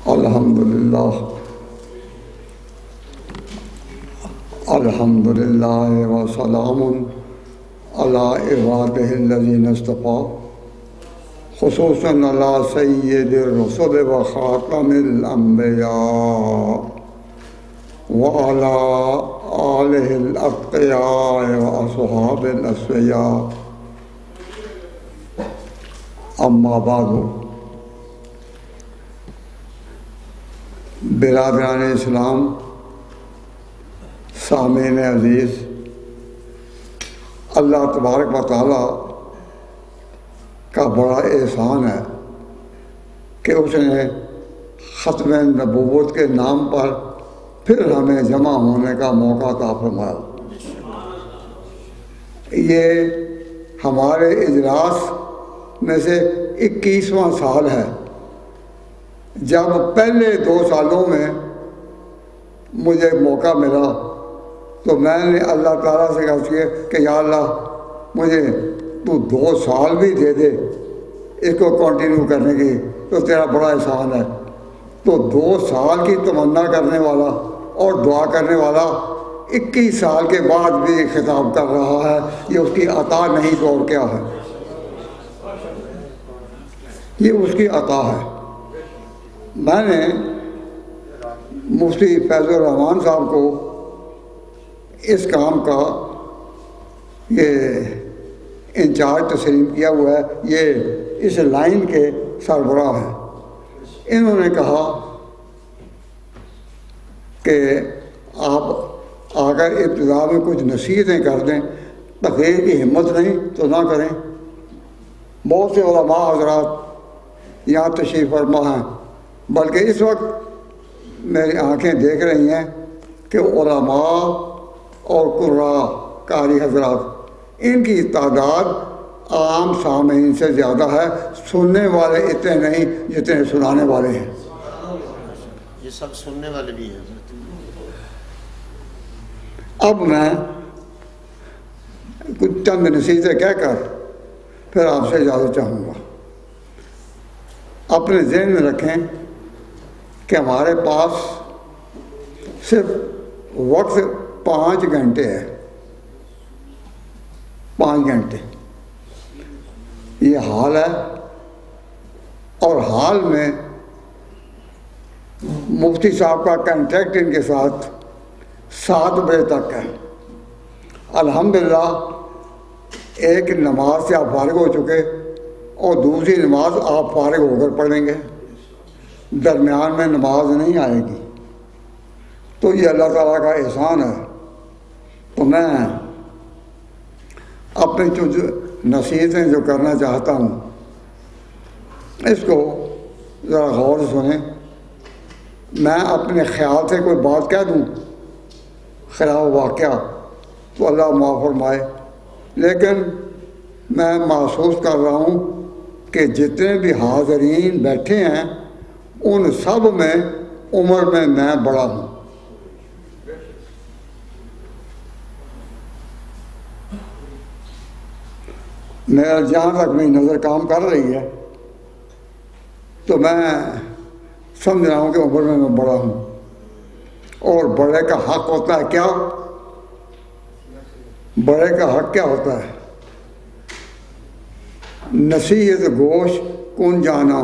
الحمدللہ الحمدللہ وسلام علی عبادہ الذین اصطفیٰ خصوصاً علی سید الرسل و خاتم الانبیاء وعلی آلہ الاتقیاء و اصحاب الاسفیاء اما بعد برادران اسلام، سامعین عزیز، اللہ تبارک و تعالیٰ کا بڑا احسان ہے کہ اس نے ختم نبوت کے نام پر پھر ہمیں جمع ہونے کا موقع عطا فرمایا۔ یہ ہمارے اجلاس میں سے 21واں سال ہے۔ جب پہلے 2 سالوں میں مجھے موقع ملا تو میں نے اللہ تعالیٰ سے کہا کہ یا اللہ مجھے تو 2 سال بھی دے دے اس کو کنٹینیو کرنے کی، تو تیرا بڑا احسان ہے۔ تو 2 سال کی تمنا کرنے والا اور دعا کرنے والا 21 سال کے بعد بھی خطاب کر رہا ہے، یہ اس کی عطا نہیں تو اور کیا ہے؟ یہ اس کی عطا ہے۔ میں نے مفتی فیض الرحمان صاحب کو اس کام کا یہ انچارج تسلیم کیا ہوا ہے، یہ اس لائن کے سربراہ ہیں۔ انہوں نے کہا کہ آپ آ کر ابتدا میں کچھ نصیحتیں کر دیں، تقریر کی ہمت نہیں تو نہ کریں۔ بہت سے علماء حضرات یہاں تشریف فرما ہیں، بلکہ اس وقت میری آنکھیں دیکھ رہی ہیں کہ علماء اور قراء قاری حضرات ان کی تعداد عام سامعین سے زیادہ ہے، سننے والے اتنے نہیں جتنے سنانے والے ہیں۔ یہ سب سننے والے بھی ہیں۔ اب میں کچھ چند نصیحتیں کہہ کر پھر آپ سے اجازت چاہوں گا۔ اپنے ذہن میں رکھیں کہ ہمارے پاس صرف وقت 5 گھنٹے ہے، 5 گھنٹے یہ حال ہے، اور حال میں مفتی صاحب کا کنٹریکٹ ان کے ساتھ 7 بجے تک ہے۔ الحمدللہ ایک نماز سے آپ فارغ ہو چکے اور دوسری نماز آپ فارغ ہو کر پڑھیں گے، درمیان میں نماز نہیں آئے گی، تو یہ اللہ تعالیٰ کا احسان ہے۔ تو میں اپنی جو نصیحتیں جو کرنا چاہتا ہوں اس کو ذرا غور سے سنیں۔ میں اپنے خیال سے کوئی بات کہہ دوں خلاف واقعہ تو اللہ معاف فرمائے، لیکن میں محسوس کر رہا ہوں کہ جتنے بھی حاضرین بیٹھے ہیں ان سب میں عمر میں بڑا ہوں۔ میرا جہاں تک میری نظر کام کر رہی ہے تو میں سمجھ رہا ہوں کہ عمر میں بڑا ہوں، اور بڑے کا حق ہوتا ہے کیا؟ بڑے کا حق کیا ہوتا ہے؟ نصیحت گوش کن جانا،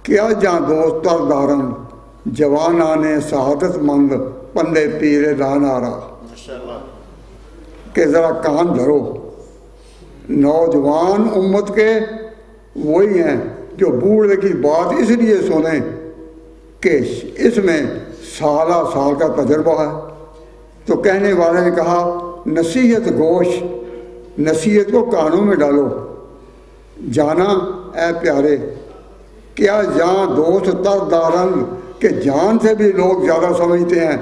کیا جاں دوست تر دارن، جوانانے سعادت مند پندے پیر دانارا، کہ ذرا کان دھرو۔ نوجوان امت کے وہی ہیں جو بوڑھے کی بات اس لیے سنیں کہ اس میں سالہ سال کا تجربہ ہے۔ تو کہنے والے نے کہا نصیحت گوش، نصیحت کو کانوں میں ڈالو۔ جانا اے پیارے، کیا جاں دوست تر دارن، کہ جان سے بھی لوگ زیادہ سمجھتے ہیں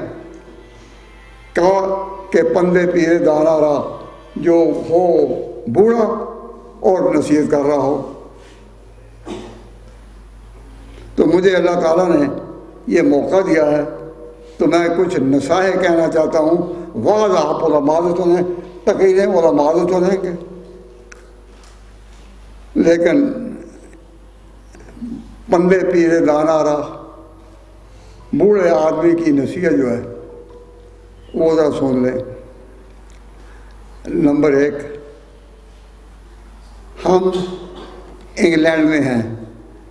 کہ پندے پیرے دانا رہا، جو ہو بوڑھا اور نصیحت کر رہا ہو۔ تو مجھے اللہ تعالیٰ نے یہ موقع دیا ہے تو میں کچھ نصائح کہنا چاہتا ہوں۔ واضح آپ علماء سے سنیں، تقریریں علماء سے سنیں گے، لیکن پندے پیرے دانا رہا بوڑھے آدمی کی نصیحت جو ہے وہ ذرا سن لیں۔ نمبر 1، ہم انگلینڈ میں ہیں،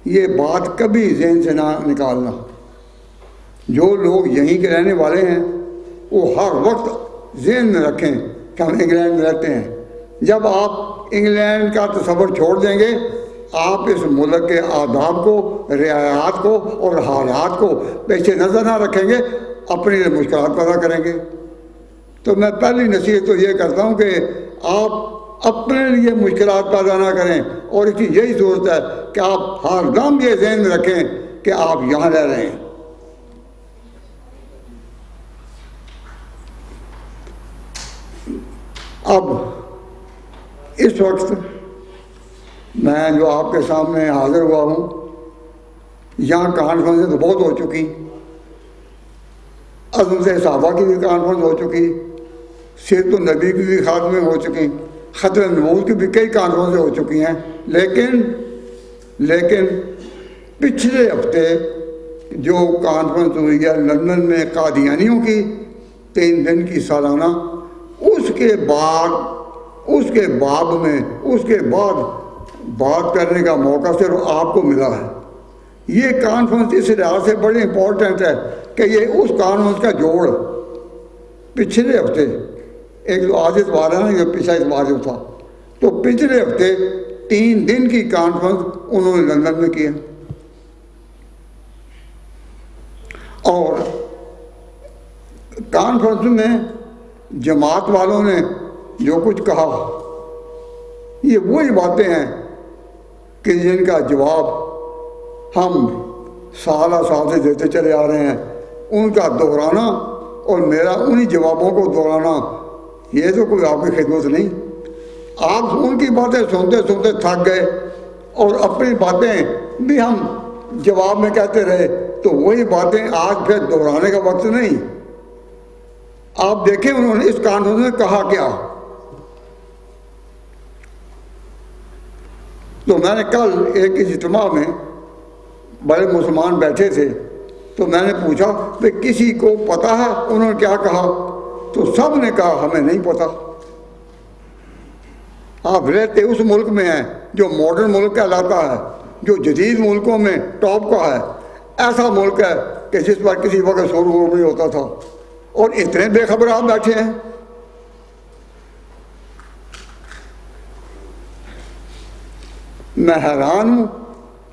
یہ بات کبھی ذہن سے نہ نکالنا۔ جو لوگ یہیں کے رہنے والے ہیں وہ ہر وقت ذہن میں رکھیں کہ ہم انگلینڈ میں رہتے ہیں۔ جب آپ انگلینڈ کا تصور چھوڑ دیں گے، آپ اس ملک کے آداب کو، رعایات کو اور حالات کو پیش نظر نہ رکھیں گے، اپنے لیے مشکلات پیدا کریں گے۔ تو میں پہلی نصیحت تو یہ کرتا ہوں کہ آپ اپنے لیے مشکلات پیدا نہ کریں، اور اس کی یہی صورت ہے کہ آپ ہر دم یہ ذہن میں رکھیں کہ آپ یہاں رہ رہے ہیں۔ اب اس وقت میں جو آپ کے سامنے حاضر ہوا ہوں، یہاں کانفرنسیں تو بہت ہو چکی، عظمت صحابہ کی بھی کانفرنس ہو چکی، سیرت النبی کی بھی خاتمے ہو چکی، ختم نبوت کی بھی کئی کانفرنسیں ہو چکی ہیں، لیکن پچھلے ہفتے جو کانفرنس ہوئی ہے لندن میں قادیانیوں کی 3 دن کی سالانہ، اس کے بعد بات کرنے کا موقع صرف آپ کو ملا ہے۔ یہ کانفرنس اس لحاظ سے بڑی امپورٹنٹ ہے کہ یہ اس کانفرنس کا جوڑ پچھلے ہفتے، ایک جو آج اتوار ہے نا، یہ پچھلا اتوار جو تھا، تو پچھلے ہفتے 3 دن کی کانفرنس انہوں نے لندن میں کی ہے، اور کانفرنس میں جماعت والوں نے جو کچھ کہا یہ وہی باتیں ہیں کہ جن کا جواب ہم سالہ سال سے دیتے چلے آ رہے ہیں۔ ان کا دہرانا اور میرا انہی جوابوں کو دہرانا یہ تو کوئی آپ کی خدمت نہیں۔ آپ ان کی باتیں سنتے سنتے تھک گئے اور اپنی باتیں بھی ہم جواب میں کہتے رہے، تو وہی باتیں آج پھر دہرانے کا وقت نہیں۔ آپ دیکھیں انہوں نے اس کانفرنس میں کہا کیا۔ تو میں نے کل ایک اجتماع میں بڑے مسلمان بیٹھے تھے، تو میں نے پوچھا کہ کسی کو پتہ ہے انہوں نے کیا کہا؟ تو سب نے کہا ہمیں نہیں پتہ۔ آپ رہتے اس ملک میں ہیں جو ماڈرن ملک کہلاتا ہے، جو جدید ملکوں میں ٹاپ کا ہے، ایسا ملک ہے کہ جس پر کسی وقت شور نہیں ہوتا تھا، اور اتنے بے خبر آپ بیٹھے ہیں۔ میں حیران ہوں،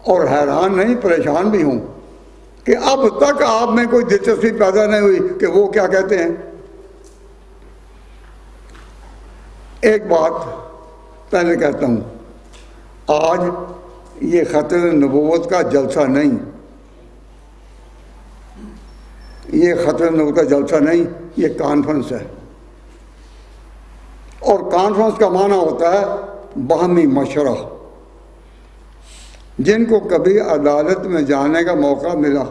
اور حیران نہیں پریشان بھی ہوں کہ اب تک آپ میں کوئی دلچسپی پیدا نہیں ہوئی کہ وہ کیا کہتے ہیں۔ ایک بات پہلے کہتا ہوں، آج یہ ختم نبوت کا جلسہ نہیں، یہ ختم نبوت کا جلسہ نہیں، یہ کانفرنس ہے۔ اور کانفرنس کا معنی ہوتا ہے باہمی مشورہ۔ جن کو کبھی عدالت میں جانے کا موقع ملا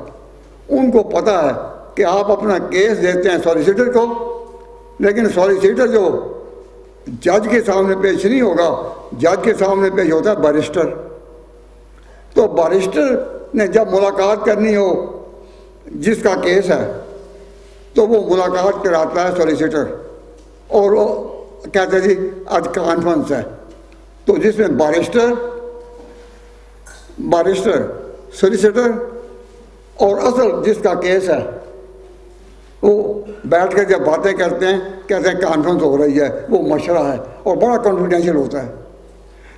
ان کو پتہ ہے کہ آپ اپنا کیس دیتے ہیں سالیسیٹر کو، لیکن سالیسیٹر جو جج کے سامنے پیش نہیں ہوگا، جج کے سامنے پیش ہوتا ہے بیرسٹر۔ تو بیرسٹر نے جب ملاقات کرنی ہو جس کا کیس ہے تو وہ ملاقات کراتا ہے سالیسیٹر، اور وہ کہتا ہے جی آج کانفرنس ہے، تو جس میں بیرسٹر، سالیسیٹر اور اصل جس کا کیس ہے وہ بیٹھ کر جب باتیں کرتے ہیں، کہتے ہیں کانفرنس ہو رہی ہے، وہ مشورہ ہے اور بڑا کانفیڈینشیل ہوتا ہے۔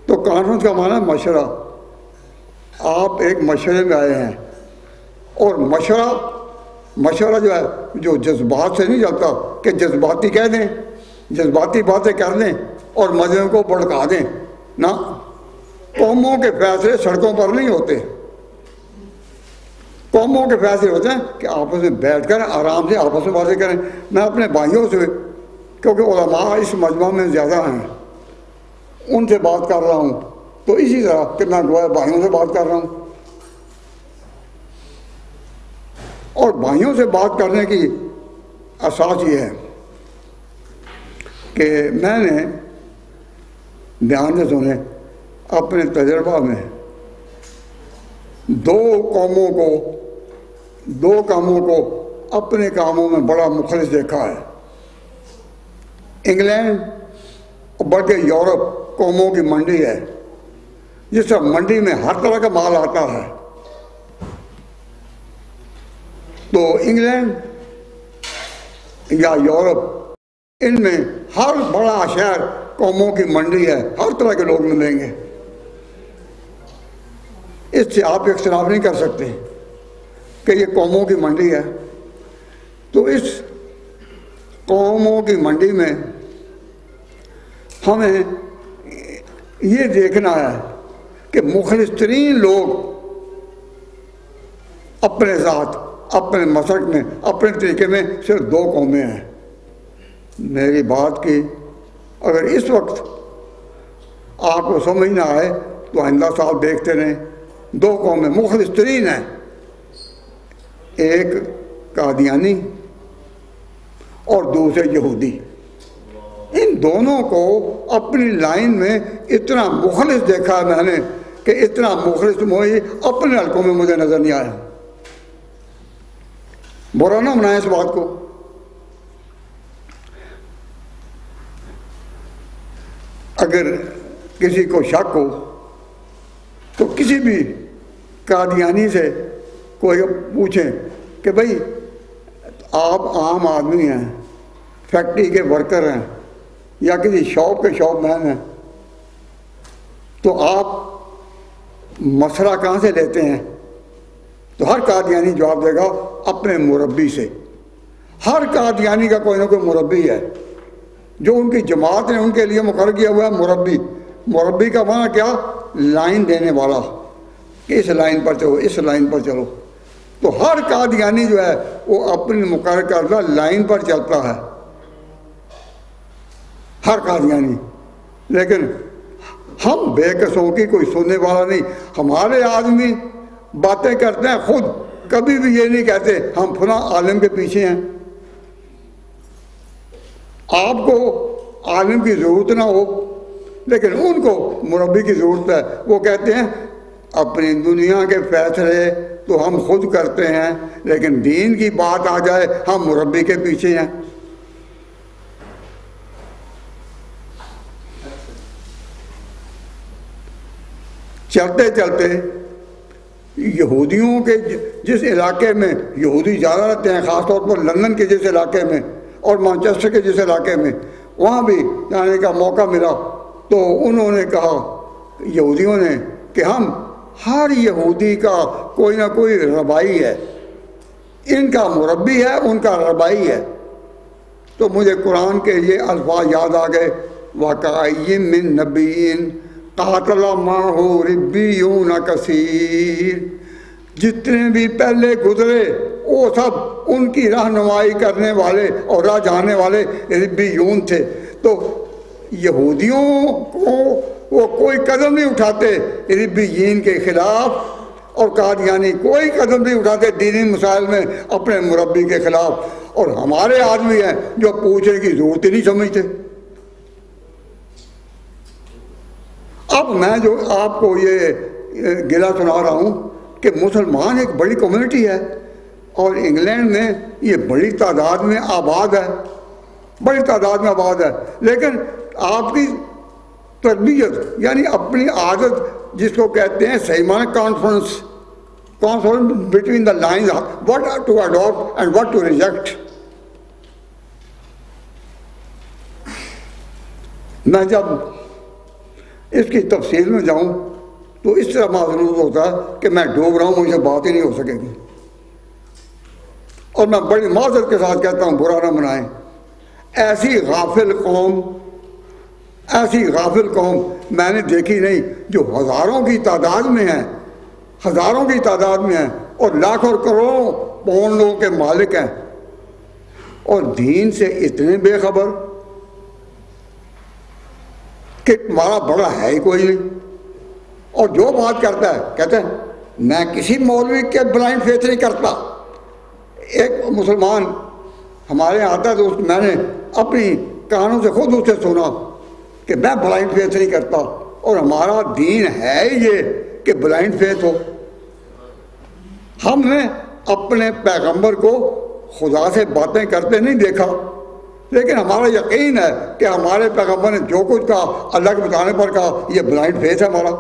تو کانفرنس کا معنی ہے مشورہ۔ آپ ایک مشورے میں آئے ہیں، اور مشورہ جو ہے جو جذبات سے نہیں چلتا کہ جذباتی کہہ دیں، جذباتی باتیں کر دیں اور مذہب کو بھڑکا دیں، نہ۔ قوموں کے فیصلے سڑکوں پر نہیں ہوتے، قوموں کے فیصلے ہوتے ہیں کہ آپس میں بیٹھ کر آرام سے آپس میں باتیں کریں۔ میں اپنے بھائیوں سے، کیونکہ علماء اس مجمع میں زیادہ ہیں، ان سے بات کر رہا ہوں، تو اسی طرح کہ میں گویا بھائیوں سے بات کر رہا ہوں۔ اور بھائیوں سے بات کرنے کی اساس یہ ہے کہ میں نے دھیان سے سنیں، اپنے تجربہ میں 2 قوموں کو دو کاموں کو اپنے کاموں میں بڑا مخلص دیکھا ہے۔ انگلینڈ بلکہ یورپ قوموں کی منڈی ہے، جس طرح منڈی میں ہر طرح کا مال آتا ہے، تو انگلینڈ یا یورپ ان میں ہر بڑا شہر قوموں کی منڈی ہے، ہر طرح کے لوگ ملیں گے۔ اس سے آپ اختلاف نہیں کر سکتے کہ یہ قوموں کی منڈی ہے۔ تو اس قوموں کی منڈی میں ہمیں یہ دیکھنا ہے کہ مخلص ترین لوگ اپنے ذات، اپنے مسلک میں، اپنے طریقے میں صرف دو قومیں ہیں۔ میری بات کی اگر اس وقت آپ کو سمجھ نہ آئے تو آئندہ سال دیکھتے رہیں، دو قومیں مخلص ترین ہیں، ایک قادیانی اور دوسرے یہودی۔ ان دونوں کو اپنی لائن میں اتنا مخلص دیکھا میں نے کہ اتنا مخلص مجھے اپنے حلقوں میں مجھے نظر نہیں آیا۔ برا نہ منائیں اس بات کو۔ اگر کسی کو شک ہو تو کسی بھی قادیانی سے کوئی پوچھیں کہ بھائی آپ عام آدمی ہیں، فیکٹری کے ورکر ہیں یا کسی شاپ کے شاپ مین ہیں، تو آپ مسئلہ کہاں سے لیتے ہیں؟ تو ہر قادیانی جواب دے گا اپنے مربی سے۔ ہر قادیانی کا کوئی نہ کوئی مربی ہے جو ان کی جماعت نے ان کے لیے مقرر کیا ہوا ہے۔ مربی، مربی کا معنی کیا؟ لائن دینے والا، کہ اس لائن پر چلو، اس لائن پر چلو۔ تو ہر قادیانی جو ہے وہ اپنی مقرر کردہ لائن پر چلتا ہے، ہر قادیانی۔ لیکن ہم بے قصوں کی کوئی سننے والا نہیں۔ ہمارے آدمی باتیں کرتے ہیں، خود کبھی بھی یہ نہیں کہتے ہم فلاں عالم کے پیچھے ہیں۔ آپ کو عالم کی ضرورت نہ ہو لیکن ان کو مربی کی ضرورت ہے۔ وہ کہتے ہیں اپنی دنیا کے فیصلے تو ہم خود کرتے ہیں، لیکن دین کی بات آ جائے ہم مربی کے پیچھے ہیں۔ چلتے چلتے یہودیوں کے جس علاقے میں یہودی زیادہ رہتے ہیں، خاص طور پر لندن کے جس علاقے میں اور مانچسٹر کے جس علاقے میں، وہاں بھی جانے کا موقع ملا تو انہوں نے کہا، یہودیوں نے، کہ ہم ہر یہودی کا کوئی نہ کوئی ربائی ہے، ان کا مربی ہے، ان کا ربائی ہے۔ تو مجھے قرآن کے یہ الفاظ یاد آ گئے، وَكَأَيٍّ مِّن نَبِيٍّ قَاتَلَ مَعَهُ رِبِّيُّونَ كَثِيرٌ۔ جتنے بھی پہلے گزرے وہ سب ان کی رہنمائی کرنے والے اور راہ جانے والے ربیون تھے۔ تو یہودیوں کو وہ کوئی قدم نہیں اٹھاتے ربیین کے خلاف، اور قادیانی کوئی قدم نہیں اٹھاتے دینی مسائل میں اپنے مربی کے خلاف، اور ہمارے آدمی ہیں جو پوچھنے کی ضرورت ہی نہیں سمجھتے۔ اب میں جو آپ کو یہ گلہ سنا رہا ہوں کہ مسلمان ایک بڑی کمیونٹی ہے اور انگلینڈ میں یہ بڑی تعداد میں آباد ہے، بڑی تعداد میں آباد ہے، لیکن آپ کی تربیت یعنی اپنی عادت جس کو کہتے ہیں صحیح معنی conference between the lines, what to adopt and what to reject۔ میں جب اس کی تفصیل میں جاؤں تو اس طرح محسوس ہوتا ہے کہ میں ڈوب رہا ہوں، مجھے بات ہی نہیں ہو سکے گی، اور میں بڑی معذرت کے ساتھ کہتا ہوں برا نہ منائیں۔ ایسی غافل قوم میں نے دیکھی نہیں جو ہزاروں کی تعداد میں ہیں، ہزاروں کی تعداد میں ہیں اور لاکھوں اور کروڑوں پاؤنڈ لوگوں کے مالک ہیں، اور دین سے اتنے بے خبر کہ تمہارا بڑا ہے ہی کوئی نہیں، اور جو بات کرتا ہے کہتے ہیں میں کسی مولوی کے بلائنڈ فیتھ نہیں کرتا۔ ایک مسلمان ہمارے آتا تو میں نے اپنی کانوں سے خود اسے سنا کہ میں بلائنڈ فیتھ نہیں کرتا، اور ہمارا دین ہے یہ کہ بلائنڈ فیتھ ہو۔ ہم نے اپنے پیغمبر کو خدا سے باتیں کرتے نہیں دیکھا، لیکن ہمارا یقین ہے کہ ہمارے پیغمبر نے جو کچھ کہا اللہ کے بتانے پر کہا، یہ بلائنڈ فیتھ ہے ہمارا۔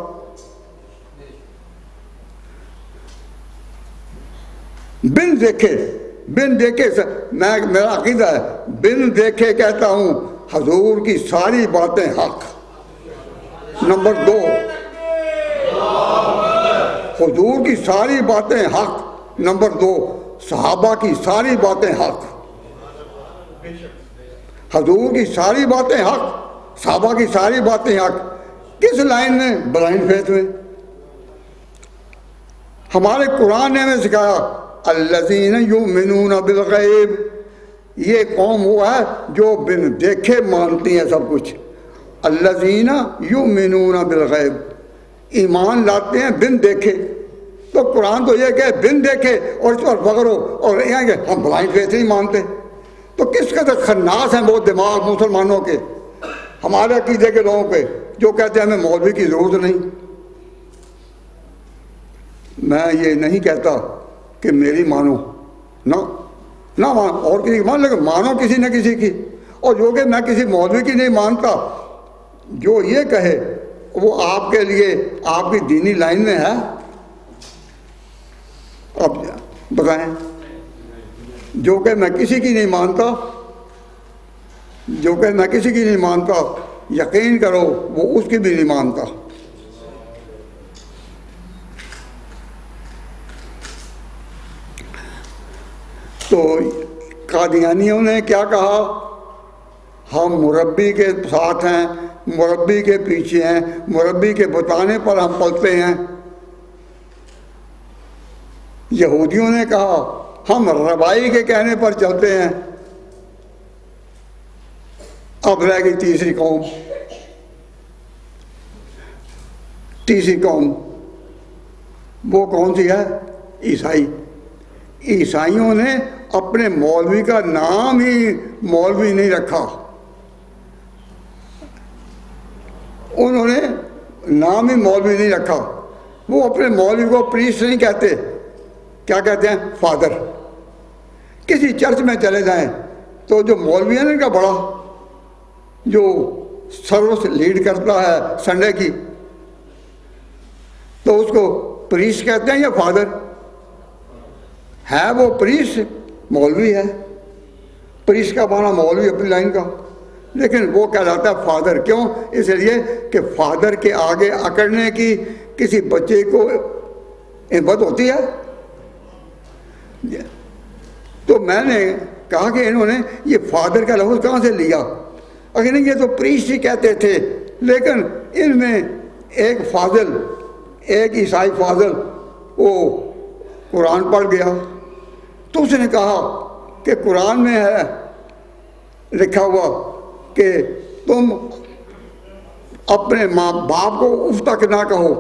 بن دیکھے میرا عقیدہ ہے، بن دیکھے کہتا ہوں حضور کی ساری باتیں حق۔ نمبر 2، حضور کی ساری باتیں حق۔ نمبر 2، صحابہ کی ساری باتیں حق۔ حضور کی ساری باتیں حق، صحابہ کی ساری باتیں حق۔ کس لائن میں؟ بلائنڈ فیتھ میں۔ ہمارے قرآن نے ہمیں سکھایا الذین یؤمنون بالغیب، یہ قوم وہ ہے جو بن دیکھے مانتی ہے سب کچھ۔ الذین یؤمنون بالغیب، ایمان لاتے ہیں بن دیکھے۔ تو قرآن تو یہ کہ بن دیکھے اور اس پر فخر ہو، اور یہ کہ ہم بلائنڈ فیتھ نہیں مانتے۔ تو کس قدر خناس ہیں وہ دماغ مسلمانوں کے، ہمارے عقیدے کے لوگوں کے، جو کہتے ہیں ہمیں مولوی کی ضرورت نہیں۔ میں یہ نہیں کہتا کہ میری مانو، نہ مانو اور کسی کی مان، لیکن مانو کسی نہ کسی کی۔ اور جو کہ میں کسی مولوی کی نہیں مانتا، جو یہ کہے وہ آپ کے لیے آپ کی دینی لائن میں ہے؟ اب بتائیں، جو کہ میں کسی کی نہیں مانتا، جو کہ میں کسی کی نہیں مانتا، یقین کرو وہ اس کی بھی نہیں مانتا۔ تو قادیانیوں نے کیا کہا؟ ہم مربی کے ساتھ ہیں، مربی کے پیچھے ہیں، مربی کے بتانے پر ہم پلتے ہیں۔ یہودیوں نے کہا ہم ربائی کے کہنے پر چلتے ہیں۔ اب رہ گئی تیسری قوم، وہ کون سی ہے؟ عیسائی۔ عیسائیوں نے اپنے مولوی کا نام ہی مولوی نہیں رکھا، انہوں نے نام ہی مولوی نہیں رکھا۔ وہ اپنے مولوی کو پریسٹ نہیں کہتے، کیا کہتے ہیں؟ فادر۔ کسی چرچ میں چلے جائیں تو جو مولوی ہے نا ان کا بڑا، جو سروس لیڈ کرتا ہے سنڈے کی، تو اس کو پریسٹ کہتے ہیں یا فادر؟ ہے وہ پریسٹ، مولوی ہے۔ پریسٹ کا معنی مولوی اپنی لائن کا، لیکن وہ کہلاتا ہے فادر۔ کیوں؟ اس لیے کہ فادر کے آگے اکڑنے کی کسی بچے کو ہمت ہوتی ہے؟ تو میں نے کہا کہ انہوں نے یہ فادر کا لفظ کہاں سے لیا؟ اگر نہیں، یہ تو پریسٹ ہی کہتے تھے، لیکن ان میں ایک فاضل، ایک عیسائی فاضل، وہ قرآن پڑھ گیا تو اس نے کہا کہ قرآن میں ہے لکھا ہوا کہ تم اپنے ماں باپ کو اف تک نہ کہو،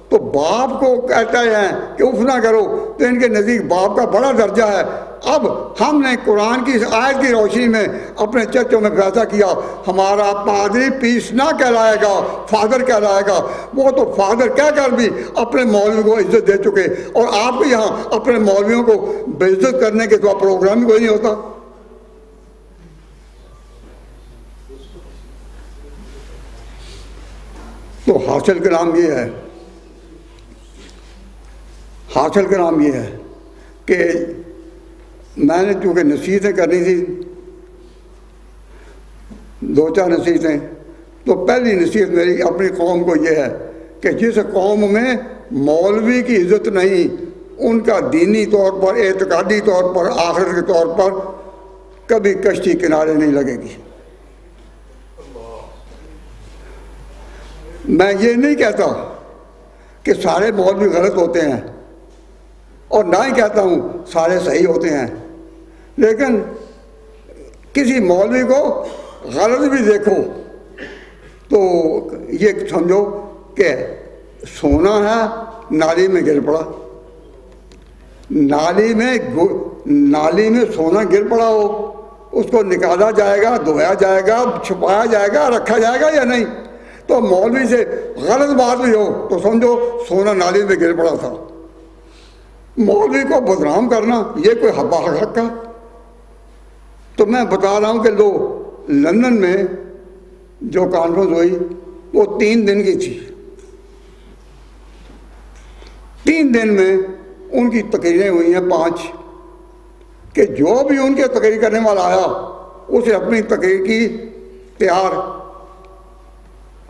تو باپ کو کہتا ہے کہ اف نہ کرو، تو ان کے نزدیک باپ کا بڑا درجہ ہے۔ اب ہم نے قرآن کی اس آیت کی روشنی میں اپنے چرچوں میں فیصلہ کیا ہمارا پادری پیس نہ کہلائے گا، فادر کہلائے گا۔ وہ تو فادر کہہ کر بھی اپنے مولوی کو عزت دے چکے، اور آپ کے یہاں اپنے مولویوں کو بے عزت کرنے کے تو پروگرام کوئی نہیں ہوتا۔ تو حاصل کلام یہ ہے، حاصل کلام یہ ہے کہ میں نے چونکہ نصیحتیں کرنی تھی، 2-4 نصیحتیں، تو پہلی نصیحت میری اپنی قوم کو یہ ہے کہ جس قوم میں مولوی کی عزت نہیں، ان کا دینی طور پر، اعتقادی طور پر، آخرت کے طور پر کبھی کشتی کنارے نہیں لگے گی۔ میں یہ نہیں کہتا کہ سارے مولوی غلط ہوتے ہیں، اور نہ ہی کہتا ہوں سارے صحیح ہوتے ہیں، لیکن کسی مولوی کو غلط بھی دیکھو تو یہ سمجھو کہ سونا ہے نالی میں گر پڑا، نالی میں سونا گر پڑا ہو، اس کو نکالا جائے گا، دھویا جائے گا، چھپایا جائے گا، رکھا جائے گا یا نہیں؟ تو مولوی سے غلط بات بھی ہو تو سمجھو سونا نالی میں گر پڑا تھا۔ مولوی کو بدنام کرنا یہ کوئی حق کا؟ تو میں بتا رہا ہوں کہ لو لندن میں جو کانفرنس ہوئی وہ 3 دن کی تھی. 3 دن میں ان کی تقریریں ہوئی ہیں 5 کہ جو بھی ان کے تقریر کرنے والا آیا اسے اپنی تقریر کی تیار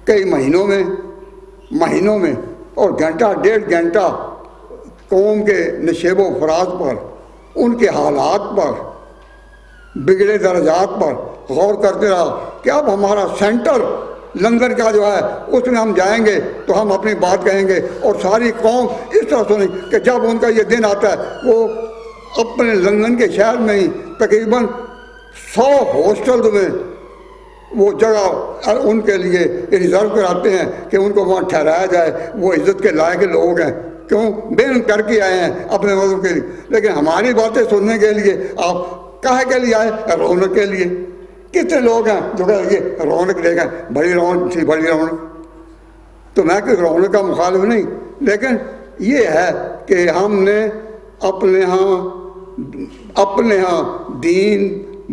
کئی مہینوں میں اور گھنٹہ 1.5 گھنٹہ قوم کے نشیب و فراز پر، ان کے حالات پر، بگڑے درجات پر غور کرتے رہا کہ اب ہمارا سینٹر لندن کا جو ہے اس میں ہم جائیں گے تو ہم اپنی بات کہیں گے، اور ساری قوم اس طرح سنیں کہ جب ان کا یہ دن آتا ہے وہ اپنے لندن کے شہر میں ہی تقریباً 100 ہاسٹل میں وہ جگہ ان کے لیے ریزرو کراتے ہیں کہ ان کو وہاں ٹھہرایا جائے. وہ عزت کے لائق لوگ ہیں، کیوں بین کر کے آئے ہیں اپنے وطن کے لیے. لیکن ہماری باتیں سننے کے لیے آپ کہے کے لیے آئے؟ رونق کے لیے. کتنے لوگ ہیں جو کہ یہ رونق دیکھیں، بڑی رونق تھی، بڑی رونق. تو میں کہ رونق کا مخالف نہیں، لیکن یہ ہے کہ ہم نے اپنے ہاں دین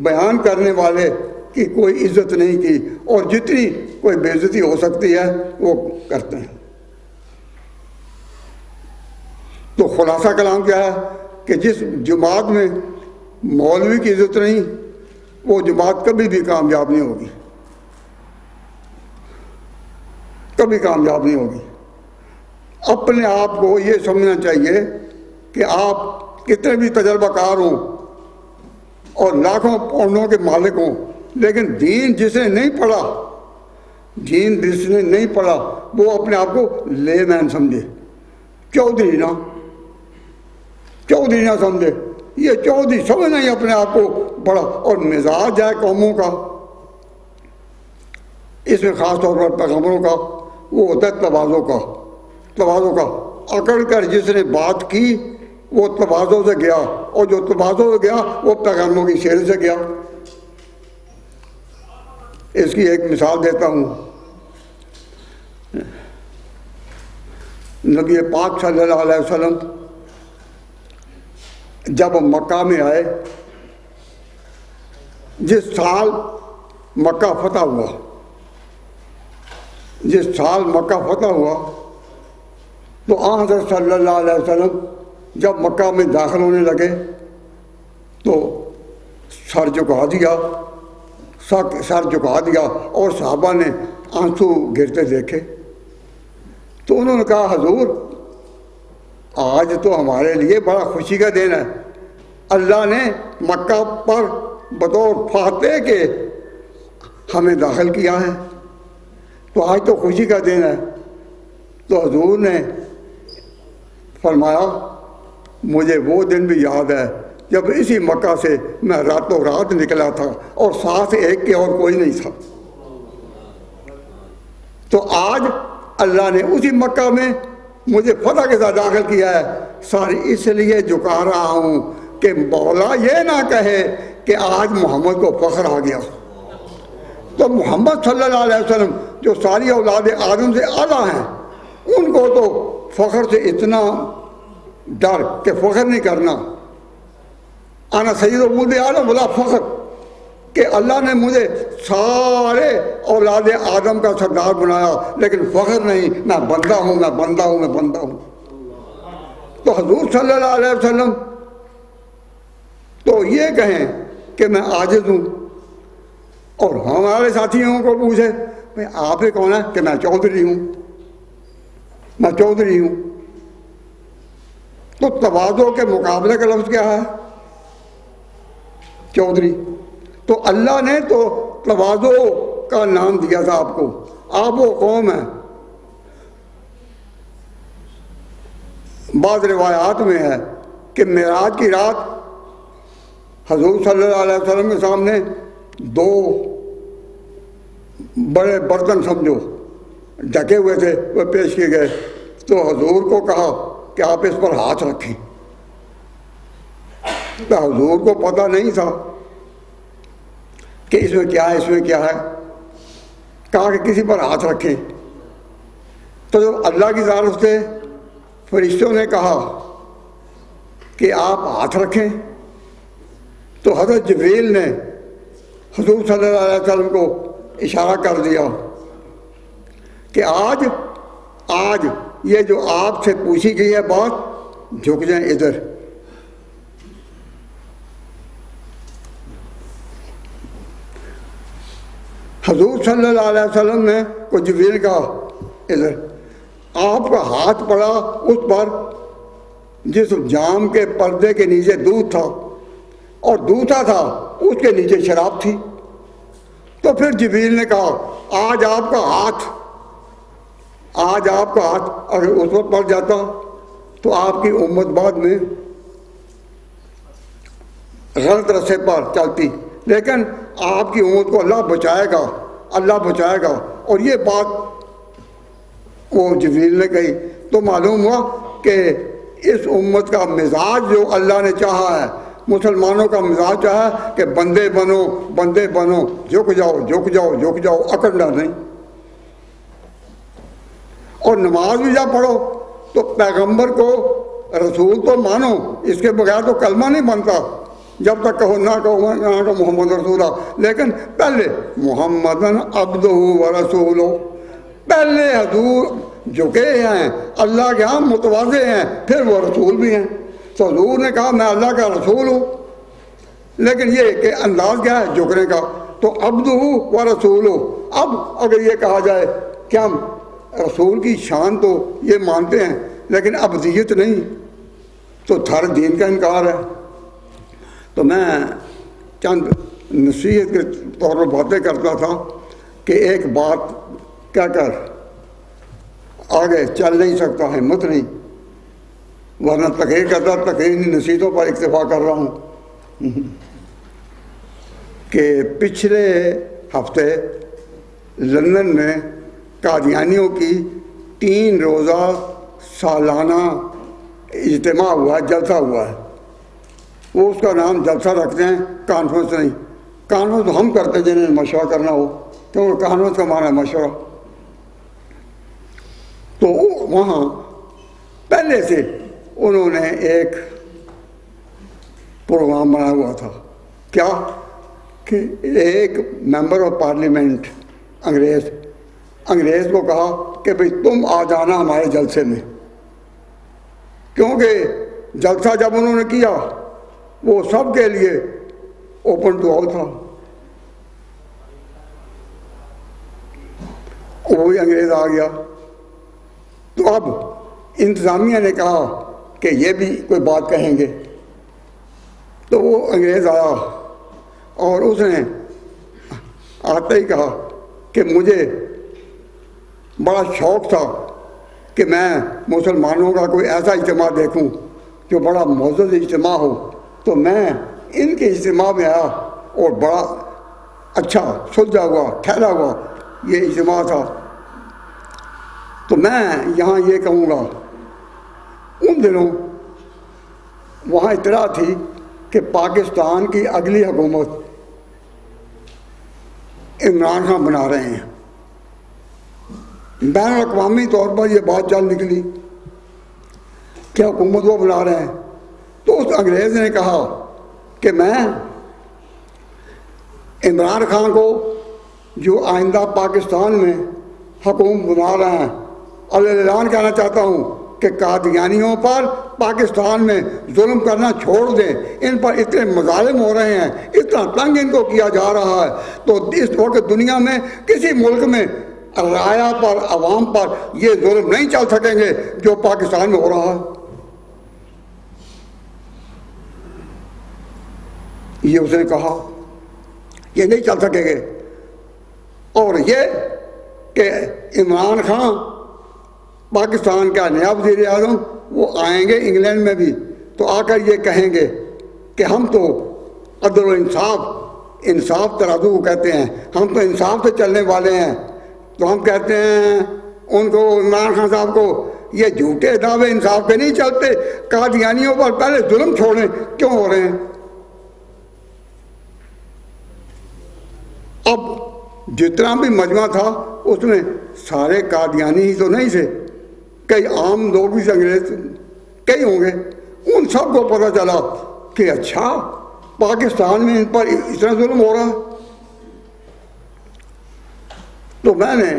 بیان کرنے والے کی کوئی عزت نہیں کی، اور جتنی کوئی بے عزتی ہو سکتی ہے وہ کرتے ہیں. تو خلاصہ کلام کیا ہے کہ جس جماعت میں مولوی کی عزت نہیں وہ جماعت کبھی بھی کامیاب نہیں ہوگی، کبھی کامیاب نہیں ہوگی. اپنے آپ کو یہ سمجھنا چاہیے کہ آپ کتنے بھی تجربہ کار ہوں اور لاکھوں پاؤنڈوں کے مالک ہوں، لیکن دین جس نے نہیں پڑھا وہ اپنے آپ کو لے مین سمجھے، چودھری نہ سمجھے. یہ چودھری سمجھنا ہی اپنے آپ کو بڑا. اور مزاج ہے قوموں کا، اس میں خاص طور پر پیغمبروں کا، وہ ہوتا ہے تواضع کا. اکڑ کر جس نے بات کی وہ تواضع سے گیا، اور جو تواضع سے گیا وہ پیغمبروں کی سیرت سے گیا. اس کی ایک مثال دیتا ہوں. نبی پاک صلی اللہ علیہ وسلم جب مکہ میں آئے، جس سال مکہ فتح ہوا تو حضرت صلی اللہ علیہ وسلم جب مکہ میں داخل ہونے لگے تو سر جھکا دیا اور صحابہ نے آنسو گرتے دیکھے. تو انہوں نے کہا حضور آج تو ہمارے لیے بڑا خوشی کا دن ہے، اللہ نے مکہ پر بطور فاتح کے ہمیں داخل کیا ہے، تو آج تو خوشی کا دن ہے. تو حضور نے فرمایا مجھے وہ دن بھی یاد ہے جب اسی مکہ سے میں راتوں رات نکلا تھا اور ساتھ ایک کے اور کوئی نہیں تھا. تو آج اللہ نے اسی مکہ میں مجھے فتح کے ساتھ داخل کیا ہے. ساری اس لیے جھکا رہا ہوں کہ مولا یہ نہ کہے کہ آج محمد کو فخر آ گیا. تو محمد صلی اللہ علیہ وسلم جو ساری اولاد آدم سے اعلیٰ ہیں، ان کو تو فخر سے اتنا ڈر کہ فخر نہیں کرنا. انا سید ولد آدم ولا فخر، کہ اللہ نے مجھے سارے اولاد آدم کا سردار بنایا، لیکن فخر نہیں، میں بندہ ہوں. تو حضور صلی اللہ علیہ وسلم تو یہ کہیں کہ میں عاجز ہوں، اور ہمارے ساتھیوں کو پوچھے بھائی آپ ہی کون ہے کہ میں چودھری ہوں. تو تواضع کے مقابلے کا لفظ کیا ہے؟ چودھری. تو اللہ نے تو تواضع کا نام دیا تھا آپ کو. آپ وہ قوم ہیں. بعض روایات میں ہے کہ معراج کی رات حضور صلی اللہ علیہ وسلم کے سامنے 2 بڑے برتن سمجھو ڈھکے ہوئے تھے، وہ پیش کیے گئے. تو حضور کو کہا کہ آپ اس پر ہاتھ رکھیں. تو حضور کو پتہ نہیں تھا کہ اس میں کیا ہے. کہا کہ کسی پر ہاتھ رکھیں. تو جب اللہ کی طرف سے فرشتوں نے کہا کہ آپ ہاتھ رکھیں، تو حضرت جبریل نے حضور صلی اللہ علیہ وسلم کو اشارہ کر دیا کہ آج یہ جو آپ سے پوچھی گئی ہے بات، جھک جائیں ادھر۔ حضور صلی اللہ علیہ وسلم نے کو جبریل کہا ادھر، آپ کا ہاتھ پڑا اس پر جس جام کے پردے کے نیچے دودھ تھا، اور دوسرا تھا اس کے نیچے شراب تھی۔ تو پھر جبریل نے کہا آج آپ کا ہاتھ اگر اس پر پڑ جاتا تو آپ کی امت بعد میں غلط رستے پر چلتی، لیکن آپ کی امت کو اللہ بچائے گا۔ اور یہ بات وہ جبریل نے کہی تو معلوم ہوا کہ اس امت کا مزاج جو اللہ نے چاہا ہے، مسلمانوں کا مزاج چاہا ہے کہ بندے بنو، جھک جاؤ، اکڑنا نہیں۔ اور نماز بھی جب پڑھو تو پیغمبر کو رسول تو مانو، اس کے بغیر تو کلمہ نہیں بنتا، جب تک کہو نہ کہو محمد رسول اللہ، لیکن پہلے محمدن عبدہ و رسولہ، پہلے حضور جھکے ہیں، اللہ کے ہاں متواضع ہیں، پھر وہ رسول بھی ہیں۔ تو حضور نے کہا میں اللہ کا رسول ہوں، لیکن یہ کہ انداز کیا ہے جھکنے کا، تو عبدہ و رسولہ۔ اب اگر یہ کہا جائے کہ ہم رسول کی شان تو یہ مانتے ہیں لیکن ابدیت نہیں، تو سارے دین کا انکار ہے۔ تو میں چند نصیحت کے طور پر باتیں کرتا تھا کہ ایک بات کہہ کر آگے چل نہیں سکتا، ہمت نہیں، ورنہ تقریر کرتا تقریر نصیحتوں پر اکتفا کر رہا ہوں۔ کہ پچھلے ہفتے لندن میں قادیانیوں کی 3 روزہ سالانہ اجتماع ہوا ہے، جلسہ ہوا ہے۔ وہ اس کا نام جلسہ رکھتے ہیں، کانفرنس نہیں۔ کانفرنس تو ہم کرتے جنہیں مشورہ کرنا ہو، کیونکہ کانفرنس کا معنی ہے مشورہ۔ تو وہاں پہلے سے انہوں نے ایک پروگرام بنا ہوا تھا، کیا کہ ایک ممبر آف پارلیمنٹ انگریز کو کہا کہ بھئی تم آ جانا ہمارے جلسے میں، کیونکہ جلسہ جب انہوں نے کیا وہ سب کے لیے اوپن ٹو آل تھا۔ وہی انگریز آ گیا، تو اب انتظامیہ نے کہا کہ یہ بھی کوئی بات کہیں گے، تو وہ انگریز آیا اور اس نے آتے ہی کہا کہ مجھے بڑا شوق تھا کہ میں مسلمانوں کا کوئی ایسا اجتماع دیکھوں جو بڑا معزز اجتماع ہو، تو میں ان کے اجتماع میں آیا اور بڑا اچھا سلجھا ہوا ٹھہرا ہوا یہ اجتماع تھا۔ تو میں یہاں یہ کہوں گا، ان دنوں وہاں اطلاع تھی کہ پاکستان کی اگلی حکومت عمران خان بنا رہے ہیں، بین الاقوامی طور پر یہ بات چل نکلی کہ حکومت وہ بنا رہے ہیں۔ تو اس انگریز نے کہا کہ میں عمران خان کو جو آئندہ پاکستان میں حکومت بنا رہے ہیں اعلان کہنا چاہتا ہوں کہ قادیانیوں پر پاکستان میں ظلم کرنا چھوڑ دیں، ان پر اتنے مظالم ہو رہے ہیں، اتنا تنگ ان کو کیا جا رہا ہے، تو اس وقت دنیا میں کسی ملک میں رعایا پر عوام پر یہ ظلم نہیں چل سکیں گے جو پاکستان میں ہو رہا ہے۔ یہ اس نے کہا یہ نہیں چل سکیں گے، اور یہ کہ عمران خان پاکستان کا نیا وزیر اعظم وہ آئیں گے انگلینڈ میں بھی، تو آ کر یہ کہیں گے کہ ہم تو عدل و انصاف ترازو کو کہتے ہیں، ہم تو انصاف سے چلنے والے ہیں، تو ہم کہتے ہیں ان کو عمران خان صاحب کو یہ جھوٹے دعوے انصاف کے نہیں چلتے، قادیانیوں پر پہلے ظلم چھوڑیں، کیوں ہو رہے ہیں؟ اب جتنا بھی مجمع تھا اس میں سارے قادیانی ہی تو نہیں تھے، کئی عام لوگ بھی انگریز کئی ہوں گے، ان سب کو پتہ چلا کہ اچھا پاکستان میں ان پر اتنا ظلم ہو رہا. تو میں نے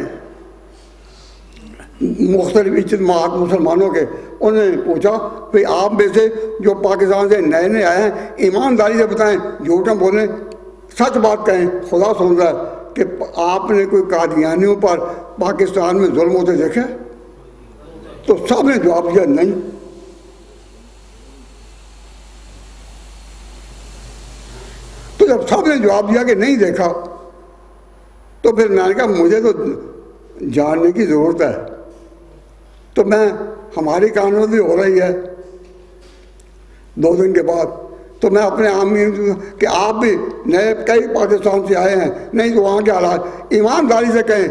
مختلف اجتماعات مسلمانوں کے انہوں نے پوچھا بھئی آپ میں سے جو پاکستان سے نئے نئے آئے ہیں ایمانداری سے بتائیں، جھوٹ نہ بولیں، سچ بات کہیں، خدا سن رہا ہے کہ آپ نے کوئی قادیانیوں پر پاکستان میں ظلم ہوتے دیکھے؟ تو سب نے جواب دیا نہیں. تو جب سب نے جواب دیا کہ نہیں دیکھا تو پھر میں نے کہا مجھے تو جاننے کی ضرورت ہے. تو میں ہماری قانون بھی ہو رہی ہے 2 دن کے بعد، تو میں اپنے عامی کہ آپ بھی نئے کئی پاکستان سے آئے ہیں، نہیں تو وہاں کے حالات ایمانداری سے کہیں،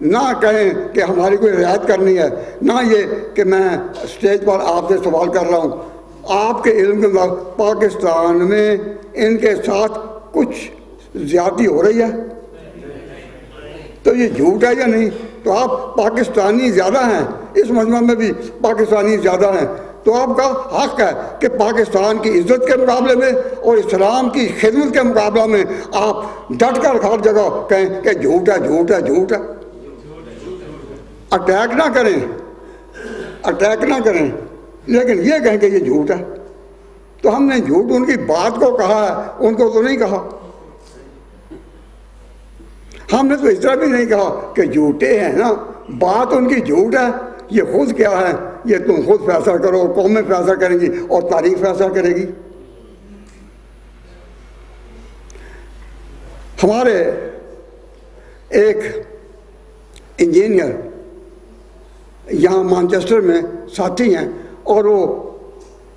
نہ کہیں کہ ہماری کوئی رعایت کرنی ہے، نہ یہ کہ میں اسٹیج پر آپ سے سوال کر رہا ہوں. آپ کے علم کے مطابق پاکستان میں ان کے ساتھ کچھ زیادتی ہو رہی ہے؟ تو یہ جھوٹ ہے یا نہیں؟ تو آپ پاکستانی زیادہ ہیں، اس مجمع میں بھی پاکستانی زیادہ ہیں، تو آپ کا حق ہے کہ پاکستان کی عزت کے مقابلے میں اور اسلام کی خدمت کے مقابلہ میں آپ ڈٹ کر ہر جگہ کہیں کہ جھوٹ ہے جھوٹ ہے جھوٹ ہے. اٹیک نہ کریں لیکن یہ کہیں کہ یہ جھوٹ ہے. تو ہم نے جھوٹ ان کی بات کو کہا ہے، ان کو تو نہیں کہا. ہم نے تو اس طرح بھی نہیں کہا کہ جھوٹے ہیں نا، بات ان کی جھوٹ ہے، یہ خود کیا ہے یہ تم خود فیصلہ کرو، قومیں فیصلہ کریں گی اور تاریخ فیصلہ کرے گی. ہمارے ایک انجینئر یہاں مانچسٹر میں ساتھی ہیں اور وہ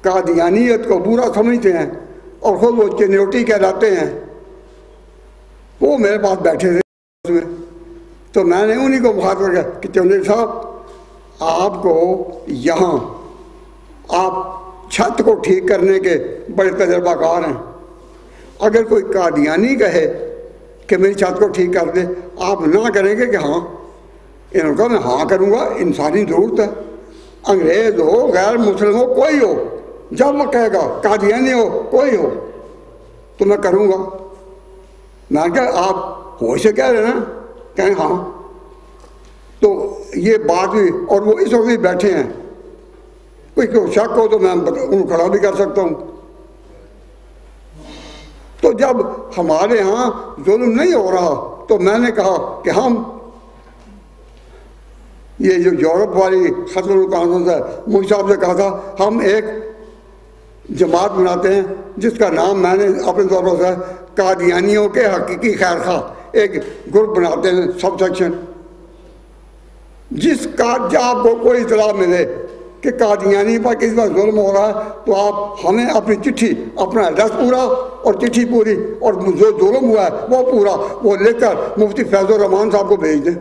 قادیانیت کو برا سمجھتے ہیں اور خود وہ چنوٹی کہلاتے ہیں. وہ میرے پاس بیٹھے تھے میں، تو میں نے انہی کو مخاطب کیا کہ چودھری صاحب آپ کو یہاں آپ چھت کو ٹھیک کرنے کے بڑے تجربہ کار ہیں، اگر کوئی قادیانی کہے کہ میری چھت کو ٹھیک کر دے آپ نہ کریں گے کہ ہاں؟ انہوں نے کہا میں ہاں کروں گا، انسانی ضرورت ہے، انگریز ہو غیر مسلم ہو کوئی ہو، جب وہ کہے گا قادیانی ہو کوئی ہو تو میں کروں گا. میں نے کہا آپ ہوش سے کہہ رہے ہیں نا؟ کہیں ہاں. تو یہ بات ہوئی اور وہ اس وقت بھی بیٹھے ہیں، کوئی شک ہو تو میں ان کھڑا بھی کر سکتا ہوں. تو جب ہمارے ہاں ظلم نہیں ہو رہا تو میں نے کہا کہ ہم یہ جو یورپ والی ختم القانون ہے، مجھ صاحب سے کہا تھا ہم ایک جماعت بناتے ہیں جس کا نام میں نے اپنے طور پر ہے قادیانیوں کے حقیقی خیر خواہ، ایک گروپ بناتے ہیں سب سیکشن. جس کا جب آپ کو کوئی اطلاع ملے کہ قادیانی پر کسی پر ظلم ہو رہا ہے تو آپ ہمیں اپنی چٹھی، اپنا ایڈریس پورا اور چٹھی پوری اور جو ظلم ہوا ہے وہ پورا وہ لے کر مفتی فیض الرحمان صاحب کو بھیج دیں.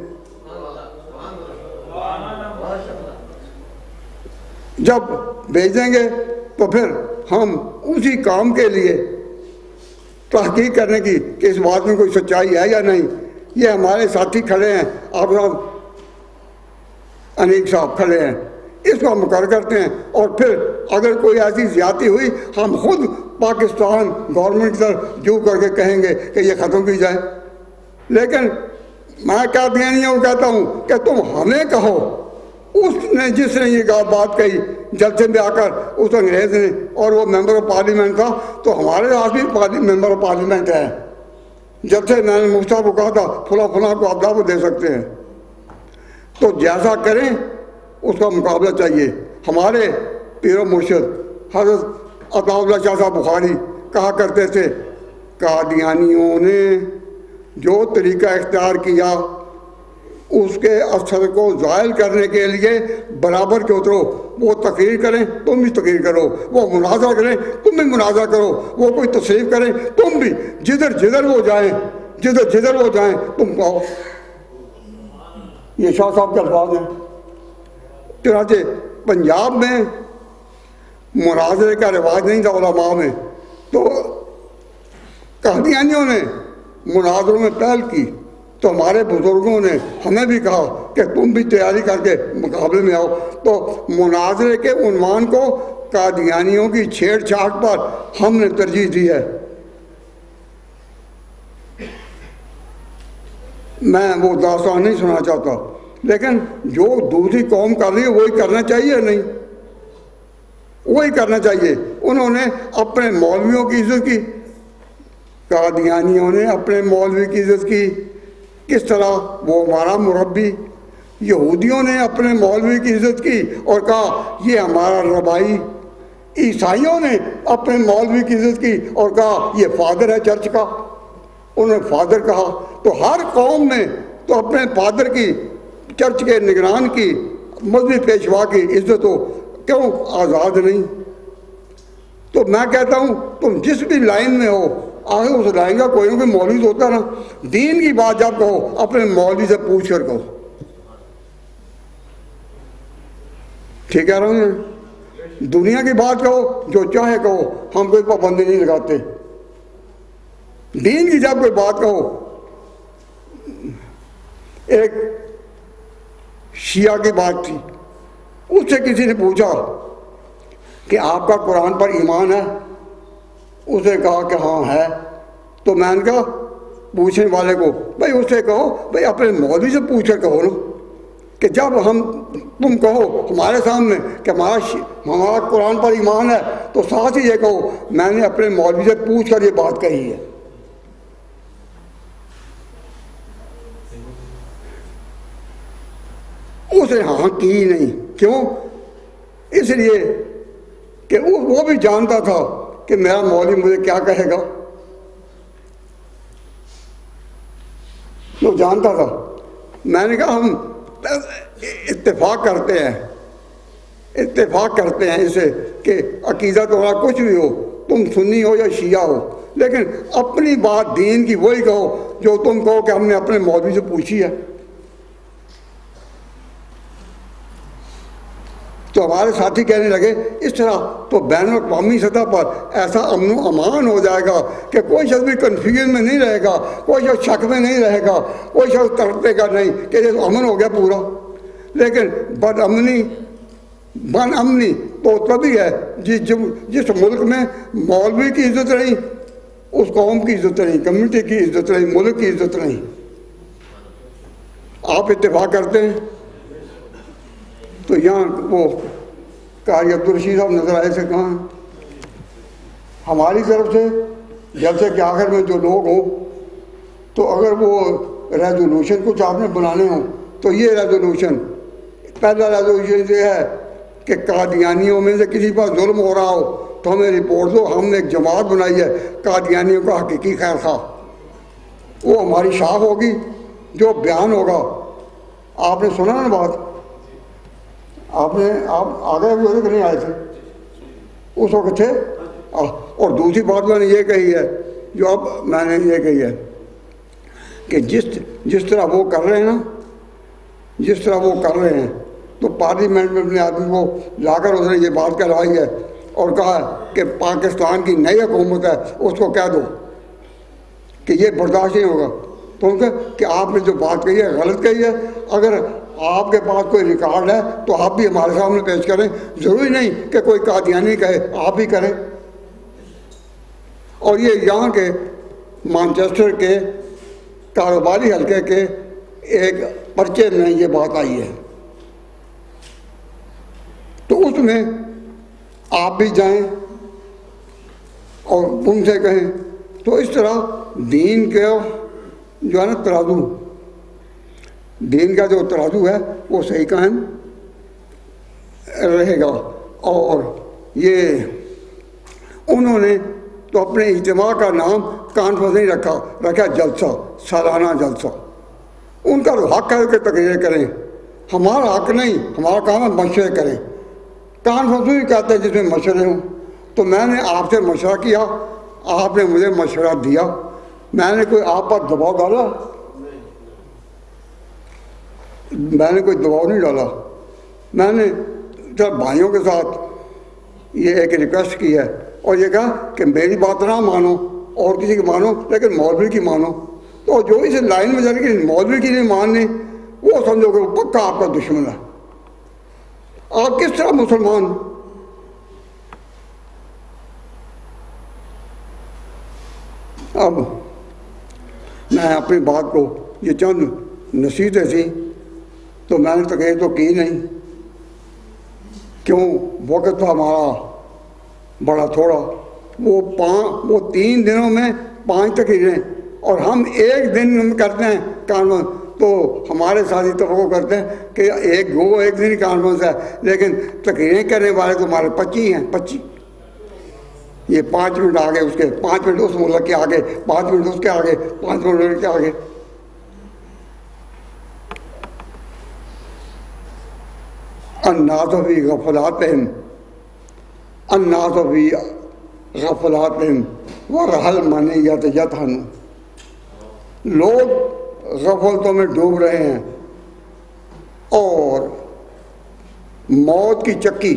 جب بھیجیں گے تو پھر ہم اسی کام کے لیے تحقیق کرنے کی کہ اس بات میں کوئی سچائی ہے یا نہیں. یہ ہمارے ساتھی کھڑے ہیں، آپ صاحب انیک صاحب کھڑے ہیں، اس کو ہم مقرر کرتے ہیں اور پھر اگر کوئی ایسی زیادتی ہوئی ہم خود پاکستان گورنمنٹ سے جو کر کے کہیں گے کہ یہ ختم کی جائے. لیکن میں قادیانیوں کو کہتا ہوں کہ تم ہمیں کہو. اس نے جس نے یہ بات کہی جلسے میں آ کر اس انگریز نے، اور وہ ممبر آف پارلیمنٹ تھا، تو ہمارے پاس بھی ممبر آف پارلیمنٹ ہے. جلسے میں نے مفتی صاحب کو کہا تھا فلاں کو آپ دعوت دے سکتے ہیں. تو جیسا کریں اس کا مقابلہ چاہیے. ہمارے پیر و مرشد حضرت عطا اللہ شاہ صاحب بخاری کہا کرتے تھے قادیانیوں نے جو طریقہ اختیار کیا اس کے اثر کو زائل کرنے کے لیے برابر کے اترو. وہ تقریر کریں تم بھی تقریر کرو، وہ مناظرہ کریں تم بھی مناظرہ کرو، وہ کوئی تصریف کریں تم بھی، جدھر جدھر وہ جائیں تم کہو. یہ شاہ صاحب کے الفاظ ہیں. چنانچہ پنجاب میں مناظرے کا رواج نہیں تھا علماء میں، تو قادیانیوں نے مناظروں میں پہل کی تو ہمارے بزرگوں نے ہمیں بھی کہا کہ تم بھی تیاری کر کے مقابلے میں آؤ. تو مناظرے کے عنوان کو قادیانیوں کی چھیڑ چھاڑ پر ہم نے ترجیح دی ہے. میں وہ داستان نہیں سننا چاہتا، لیکن جو دوسری قوم کر رہی ہے وہی کرنا چاہیے. نہیں، وہی کرنا چاہیے. انہوں نے اپنے مولویوں کی عزت کی، قادیانیوں نے اپنے مولوی کی عزت کی. کس طرح؟ وہ ہمارا مربی. یہودیوں نے اپنے مولوی کی عزت کی اور کہا یہ ہمارا ربائی. عیسائیوں نے اپنے مولوی کی عزت کی اور کہا یہ فادر ہے چرچ کا. انہوں نے فادر کہا. تو ہر قوم نے تو اپنے فادر کی، چرچ کے نگران کی، مذہبی پیشوا کی عزت ہو، کیوں آزاد نہیں؟ تو میں کہتا ہوں تم جس بھی لائن میں ہو، آگے اس لائن کا کوئی نہ کوئی مولوی ہوتا نا. دین کی بات جب کہو اپنے مولوی سے پوچھ کر کہو. ٹھیک کہہ رہا ہوں میں؟ دنیا کی بات کہو، جو چاہے کہو، ہم کوئی پابندی نہیں لگاتے. دین کی جب کوئی بات کہو، ایک شیعہ کی بات تھی، اس سے کسی نے پوچھا کہ آپ کا قرآن پر ایمان ہے؟ اس نے کہا کہ ہاں ہے. تو میں نے کہا پوچھنے والے کو، بھائی اس سے کہو بھائی اپنے مولوی سے پوچھ کر کہو نا، کہ جب تم کہو ہمارے سامنے کہ ہمارا قرآن پر ایمان ہے، تو ساتھ ہی یہ کہو میں نے اپنے مولوی سے پوچھ کر یہ بات کہی ہے. اس نے ہاں کی نہیں. کیوں؟ اس لیے کہ وہ بھی جانتا تھا کہ میرا مولوی مجھے کیا کہے گا. وہ جانتا تھا. میں نے کہا ہم اتفاق کرتے ہیں اسے کہ عقیدہ تمہارا کچھ بھی ہو، تم سنی ہو یا شیعہ ہو، لیکن اپنی بات دین کی وہی کہو جو تم کہو کہ ہم نے اپنے مولوی سے پوچھی ہے. تو ہمارے ساتھی کہنے لگے اس طرح تو بین الاقوامی سطح پر ایسا امن و امان ہو جائے گا کہ کوئی شخص بھی کنفیوژن میں نہیں رہے گا، کوئی شخص شک میں نہیں رہے گا، کوئی شخص تڑپے گا نہیں کہ یہ تو امن ہو گیا پورا. لیکن بد امنی تو تبھی ہے جس ملک میں مولوی کی عزت نہیں، اس قوم کی عزت نہیں، کمیونٹی کی عزت نہیں، ملک کی عزت نہیں. آپ اتفاق کرتے ہیں. تو یہاں وہ قاری عبدالرشید صاحب نظر آئے سے کہاں ہماری طرف سے جیسے کہ آخر میں جو لوگ ہوں، تو اگر وہ ریزولوشن کچھ آپ نے بنانے ہوں تو یہ ریزولوشن، پہلا ریزولوشن یہ ہے کہ قادیانیوں میں سے کسی پر ظلم ہو رہا ہو تو ہمیں رپورٹ دو. ہم نے ایک جماعت بنائی ہے قادیانیوں کا حقیقی خیر خواہ، وہ ہماری شاخ ہوگی. جو بیان ہوگا، آپ نے سنا نا بات، آپ آگے ہوئے کہ نہیں آئے تھے اس وقت تھے. اور دوسری بات میں نے یہ کہی ہے، جو اب میں نے یہ کہی ہے کہ جس طرح وہ کر رہے ہیں تو پارلیمنٹ میں اپنے آدمی کو لا کر اس نے یہ بات کہلوائی ہے اور کہا کہ پاکستان کی نئی حکومت ہے اس کو کہہ دو کہ یہ برداشت نہیں ہوگا. تو ان کہ آپ نے جو بات کہی ہے غلط کہی ہے. اگر آپ کے پاس کوئی ریکارڈ ہے تو آپ بھی ہمارے سامنے پیش کریں. ضروری نہیں کہ کوئی قادیانی کہے، آپ ہی کریں. اور یہ یہاں کے مانچسٹر کے کاروباری حلقے کے ایک پرچے میں یہ بات آئی ہے، تو اس میں آپ بھی جائیں اور ان سے کہیں. تو اس طرح دین کے جو ہے نا ترازو، دین کا جو ترازو ہے وہ صحیح قائم رہے گا. اور یہ انہوں نے تو اپنے اجتماع کا نام کانفرنس نہیں رکھا جلسہ، سالانہ جلسہ. ان کا تو حق ہے کہ تقریر کریں، ہمارا حق نہیں. ہمارا کام ہے مشورے کریں. کانفرنس بھی کہتے ہیں جس میں مشورے ہوں. تو میں نے آپ سے مشورہ کیا، آپ نے مجھے مشورہ دیا. میں نے کوئی آپ پر دباؤ ڈالا؟ میں نے کوئی دباؤ نہیں ڈالا. میں نے سب بھائیوں کے ساتھ یہ ایک ریکویسٹ کی ہے اور یہ کہا کہ میری بات نہ مانو اور کسی کی مانو، لیکن مولوی کی مانو. تو تو جو اس لائن میں چل کے مولوی کی نہیں ماننی وہ سمجھو کہ وہ پکا آپ کا دشمن ہے. آپ کس طرح مسلمان؟ اب میں اپنی بات کو یہ چند نصیحتیں تھیں تو میں نے تقریر تو کی نہیں، کیوں وقت تھا ہمارا بڑا تھوڑا. وہ 3 دنوں میں 5 تقریریں اور ہم ایک دن میں کرتے ہیں کانفرنس. تو ہمارے ساتھی توقع کرتے ہیں کہ ایک دن کانفرنس ہے، لیکن تقریریں کرنے والے تو ہمارے 25 ہیں. 25 یہ 5 منٹ آگے اس کے 5 منٹ اس ملک کے آگے 5 منٹ اس کے آگے 5 منٹ کے آگے. الناس فی غفلاتہم الناس فی غفلاتہم ورحل منیت یطحن. لوگ غفلتوں میں ڈوب رہے ہیں اور موت کی چکی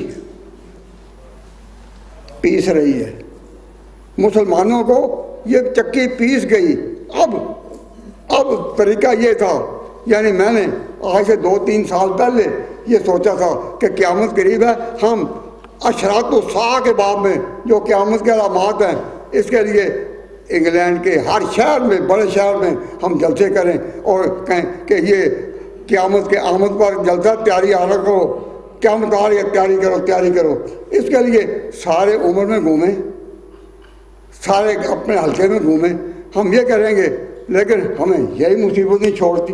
پیس رہی ہے. مسلمانوں کو یہ چکی پیس گئی. اب طریقہ یہ تھا، یعنی میں نے آج سے 2-3 سال پہلے یہ سوچا تھا کہ قیامت قریب ہے، ہم اشراط الساعہ کے باب میں جو قیامت کے علامات ہیں اس کے لیے انگلینڈ کے ہر شہر میں، بڑے شہر میں ہم جلسے کریں اور کہیں کہ یہ قیامت کے آمد پر جلسہ تیاری آرہا کرو، قیامت آ رہی ہے تیاری کرو. اس کے لیے سارے عمر میں گھومیں، سارے اپنے حلقے میں گھومیں. ہم یہ کریں گے لیکن ہمیں یہی مصیبت نہیں چھوڑتی.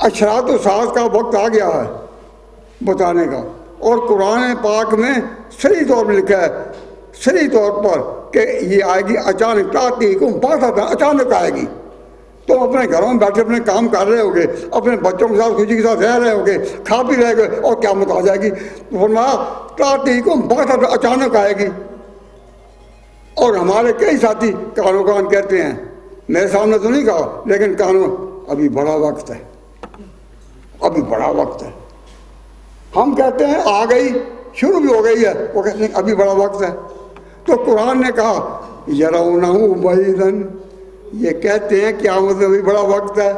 اشراط الساعہ کا وقت آ گیا ہے بتانے کا، اور قرآن پاک میں صحیح طور پر لکھا ہے، صحیح طور پر کہ یہ آئے گی اچانک. اچانک آئے گی. تم اپنے گھروں میں بیٹھے اپنے کام کر رہے ہوگے، اپنے بچوں کے ساتھ خوشی کے ساتھ رہ رہے ہوگے، کھا پی رہے ہوگے اور قیامت آ جائے گی. اچانک آئے گی. اور ہمارے کئی ساتھی کانوں کان کہتے ہیں، میرے سامنے تو نہیں کہا لیکن کانوں، ابھی بڑا وقت ہے، ابھی بڑا وقت ہے. ہم کہتے ہیں آ گئی، شروع بھی ہو گئی ہے، وہ کہتے ہیں ابھی بڑا وقت ہے. تو قرآن نے کہا یرونہ بعیداً، یہ کہتے ہیں قیامت میں ابھی بڑا وقت ہے،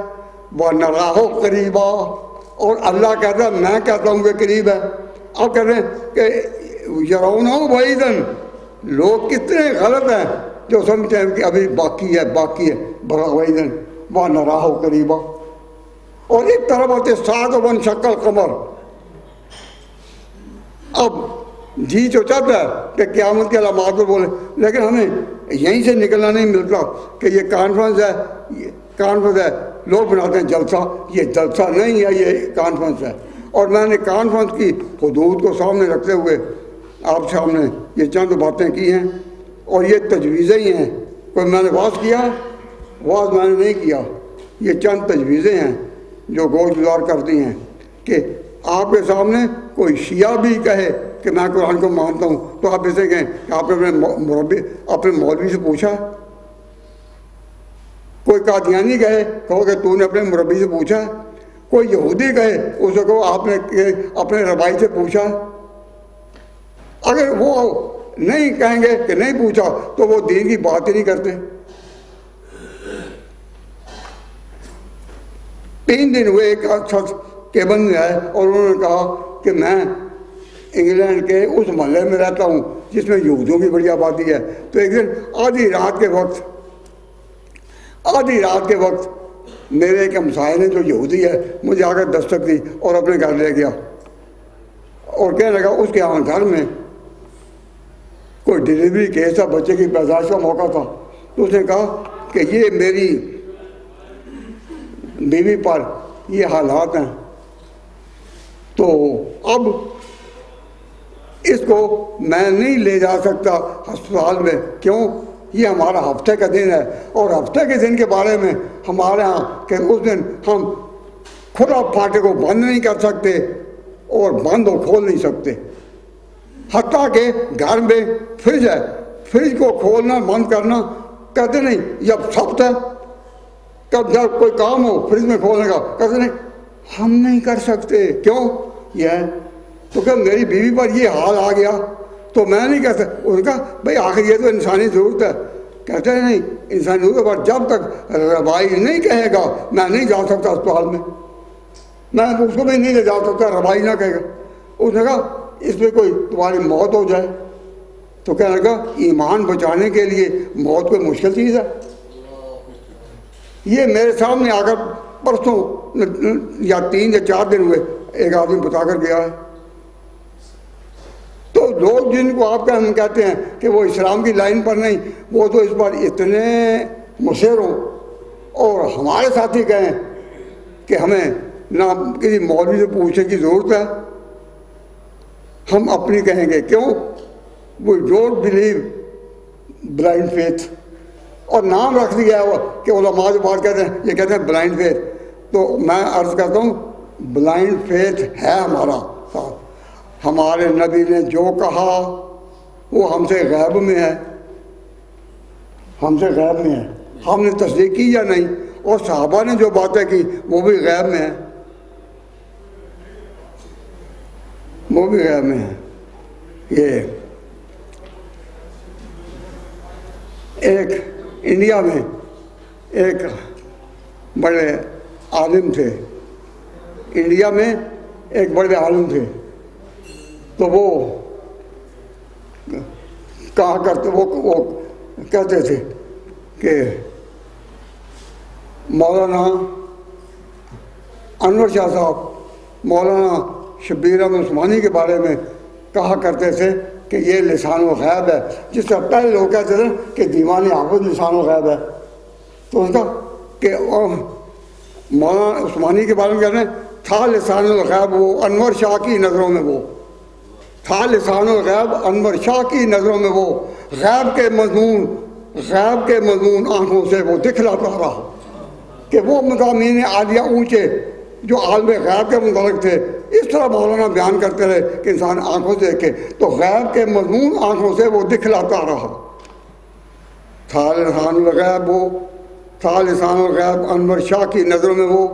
ونراہ قریبا، اور اللہ کہتا ہے میں کہتا ہوں کہ قریب ہے. اب کہتے ہیں کہ یرونہ بعیداً. لوگ کتنے غلط ہیں جو سمجھتے ہیں کہ ابھی باقی ہے بعیداً ونراہ قریبا. اور ایک طرف ہوتے ساعۃ وانشق القمر. اب جی جو چاہتا ہے کہ قیامت کے علامات پر بولے، لیکن ہمیں یہیں سے نکلنا نہیں ملتا کہ یہ کانفرنس ہے. لوگ بناتے ہیں جلسہ، یہ جلسہ نہیں ہے، یہ کانفرنس ہے. اور میں نے کانفرنس کی حدود کو سامنے رکھتے ہوئے آپ سامنے یہ چند باتیں کی ہیں، اور یہ تجویزیں ہی ہیں. کوئی میں نے واز کیا؟ واز میں نے نہیں کیا. یہ چند تجویزیں ہیں جو گوش گزار کرتی ہیں کہ آپ کے سامنے کوئی شیعہ بھی کہے کہ میں قرآن کو مانتا ہوں تو آپ اسے کہیں کہ آپ نے اپنے مولوی سے پوچھا. کوئی قادیانی کہے کہو کہ تو نے اپنے مربی سے پوچھا. کوئی یہودی کہے اسے کہو آپ نے اپنے ربائی سے پوچھا. اگر وہ نہیں کہیں گے کہ نہیں پوچھا تو وہ دین کی بات ہی نہیں کرتے. 3 دن ہوئے ایک شخص کیبن میں آئے اور انہوں نے کہا کہ میں انگلینڈ کے اس محلے میں رہتا ہوں جس میں یہودیوں کی بڑی آبادی ہے. تو ایک دن آدھی رات کے وقت میرے ایک ہمسائے نے جو یہودی ہے مجھے آ کر دستک دی اور اپنے گھر لے گیا اور کہنے لگا اس کے یہاں گھر میں کوئی ڈیلیوری کیس تھا، بچے کی پیدائش کا موقع تھا. تو اس نے کہا کہ یہ میری بیوی پر یہ حالات ہیں، تو اب اس کو میں نہیں لے جا سکتا ہسپتال میں. کیوں؟ یہ ہمارا ہفتے کا دن ہے، اور ہفتے کے دن کے بارے میں ہمارے ہاں کہ اس دن ہم کھلا پھاٹے کو بند نہیں کر سکتے اور بند اور کھول نہیں سکتے. حتیٰ کہ گھر میں فریج ہے، فریج کو کھولنا بند کرنا کہتے نہیں جب سخت ہے، جب کوئی کام ہو فریج میں کھولنے کا کہتے نہیں ہم نہیں کر سکتے. کیوں؟ یہ ہے تو کہ میری بیوی پر یہ حال آ گیا تو میں نہیں کہہ سکتا. اس نے کہا بھائی آخر یہ تو انسانی ضرورت ہے. کہتے ہیں نہیں، انسانی روح کے بعد جب تک ربائی نہیں کہے گا میں نہیں جا سکتا اسپتال میں اس کو بھی نہیں لے جا سکتا، ربائی نہ کہے گا۔ اس نے کہا اس میں کوئی تمہاری موت ہو جائے تو کہنے لگا ایمان بچانے کے لیے موت کوئی مشکل چیز ہے؟ یہ میرے سامنے آ کر پرسوں یا 3 یا 4 دن ہوئے ایک آدمی بتا کر گیا ہے۔ تو لوگ جن کو آپ کا ہم کہتے ہیں کہ وہ اسلام کی لائن پر نہیں، وہ تو اس پر اتنے مصر ہوں، اور ہمارے ساتھی کہیں کہ ہمیں نہ کسی مولوی سے پوچھنے کی ضرورت ہے، ہم اپنی کہیں گے۔ کیوں؟ We don't believe blind faith, اور نام رکھ دیا ہے کہ علماء جو بات کہتے ہیں یہ کہتے ہیں بلائنڈ فیتھ۔ تو میں عرض کرتا ہوں بلائنڈ فیتھ ہے ہمارا ساتھ۔ ہمارے نبی نے جو کہا وہ ہم سے غیب میں ہے، ہم سے غیب میں ہے، ہم نے تصدیق کی یا نہیں، اور صحابہ نے جو باتیں کی وہ بھی غیب میں ہے، وہ بھی غیب میں ہے۔ یہ ایک انڈیا میں ایک بڑے عالم تھے، انڈیا میں ایک بڑے عالم تھے، تو وہ کہا کرتے وہ کہتے تھے کہ مولانا انور شاہ صاحب مولانا شبیر احمد عثمانی کے بارے میں کہا کرتے تھے کہ یہ لسان الغیب ہے، جس سے پہلے لوگ کہتے تھے کہ دیوان حافظ لسان الغیب ہے۔ تو اس کا کہ مولانا عثمانی کے بارے میں کہتے ہیں تھا لسان الغیب وہ انور شاہ کی نظروں میں، وہ تھا لسان الغیب انور شاہ کی نظروں میں، وہ غیب کے مضمون آنکھوں سے وہ دکھلاتا رہا۔ کہ وہ مضامین عالیہ اونچے جو عالم غیب کے متعلق تھے اس طرح مولانا بیان کرتے رہے کہ انسان آنکھوں سے دیکھے، تو غیب کے مضمون آنکھوں سے وہ دکھلاتا رہا۔ تھا لسان الغیب وہ تھا لسان الغیب انور شاہ کی نظروں میں، وہ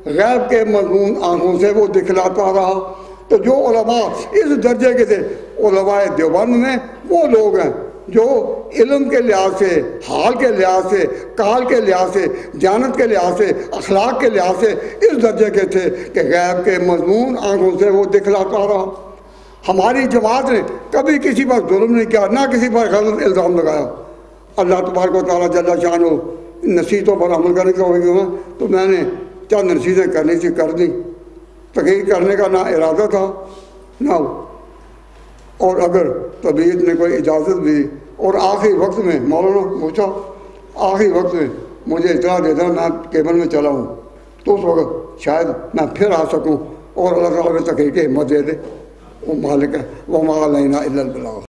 غیب کے مضمون آنکھوں سے وہ دکھلاتا رہا۔ تو جو علماء اس درجے کے تھے، علماء دیوبند میں وہ لوگ ہیں جو علم کے لحاظ سے، حال کے لحاظ سے، کال کے لحاظ سے، دیانت کے لحاظ سے، اخلاق کے لحاظ سے اس درجے کے تھے کہ غیب کے مضمون آنکھوں سے وہ دکھلاتا رہا۔ ہماری جماعت نے کبھی کسی پر ظلم نہیں کیا، نہ کسی پر غلط الزام لگایا۔ اللہ تبارک و تعالیٰ جل شانہ نصیحتوں پر عمل کرنے کا ہوگا، تو میں نے چند نصیحتیں کرنی تھی کر دی، تقریر کرنے کا نہ ارادہ تھا نہ، اور اگر طبیعت نے کوئی اجازت دی اور آخری وقت میں مولانا پوچھا، آخری وقت میں مجھے اطلاع دے دینا میں کیبل میں چلا ہوں، تو اس وقت شاید میں پھر آ سکوں اور اللہ تعالیٰ میں تقریر کی ہمت دے دے۔ وہ مالک ہے، وہ ما علینا الا البلاغ۔